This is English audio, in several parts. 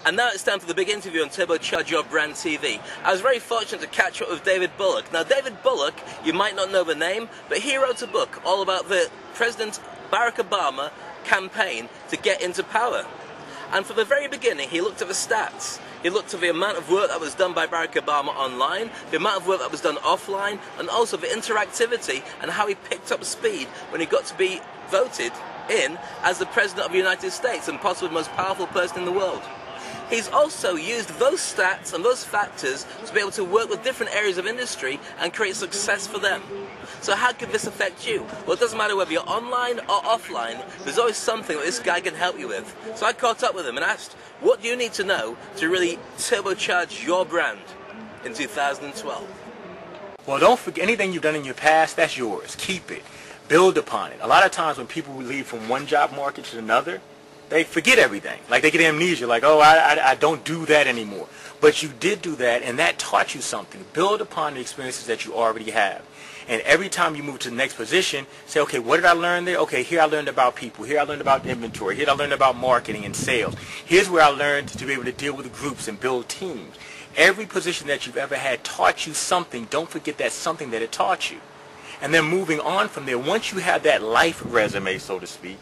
And now it's time for the big interview on Turbocharge Your Brand TV. I was very fortunate to catch up with David Bullock. Now, David Bullock, you might not know the name, but he wrote a book all about the President Barack Obama campaign to get into power. And from the very beginning, he looked at the stats. He looked at the amount of work that was done by Barack Obama online, the amount of work that was done offline, and also the interactivity and how he picked up speed when he got to be voted in as the President of the United States and possibly the most powerful person in the world. He's also used those stats and those factors to be able to work with different areas of industry and create success for them. So how could this affect you? Well, it doesn't matter whether you're online or offline, there's always something that this guy can help you with. So I caught up with him and asked, what do you need to know to really turbocharge your brand in 2012? Well, don't forget anything you've done in your past, that's yours. Keep it. Build upon it. A lot of times when people leave from one job market to another, they forget everything. Like they get amnesia, like, oh, I don't do that anymore. But you did do that, and that taught you something. Build upon the experiences that you already have. And every time you move to the next position, say, okay, what did I learn there? Okay, here I learned about people. Here I learned about inventory. Here I learned about marketing and sales. Here's where I learned to be able to deal with groups and build teams. Every position that you've ever had taught you something. Don't forget that something that it taught you. And then moving on from there, once you have that life resume, so to speak,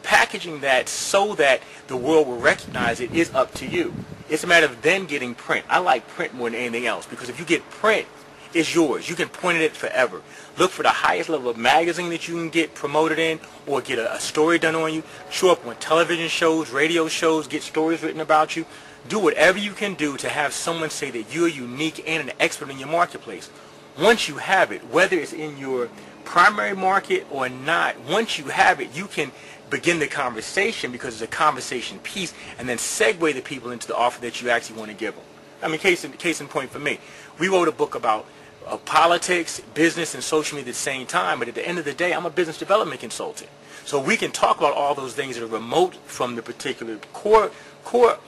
packaging that so that the world will recognize it is up to you. It's a matter of then getting print. I like print more than anything else because if you get print, it's yours. You can point at it forever. Look for the highest level of magazine that you can get promoted in or get a story done on you. Show up on television shows, radio shows, get stories written about you. Do whatever you can do to have someone say that you're unique and an expert in your marketplace. Once you have it, whether it's in your primary market or not, once you have it, you can begin the conversation because it's a conversation piece and then segue the people into the offer that you actually want to give them. I mean, case in point for me, we wrote a book about politics, business, and social media at the same time, but at the end of the day, I'm a business development consultant. So we can talk about all those things that are remote from the particular core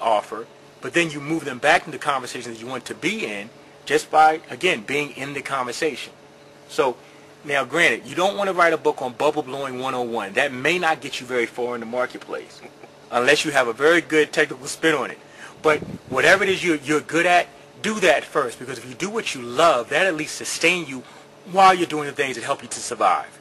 offer, but then you move them back into conversations that you want to be in just by, again, being in the conversation. So now, granted, you don't want to write a book on bubble blowing 101. That may not get you very far in the marketplace unless you have a very good technical spin on it. But whatever it is you're good at, do that first because if you do what you love, that at least sustain you while you're doing the things that help you to survive.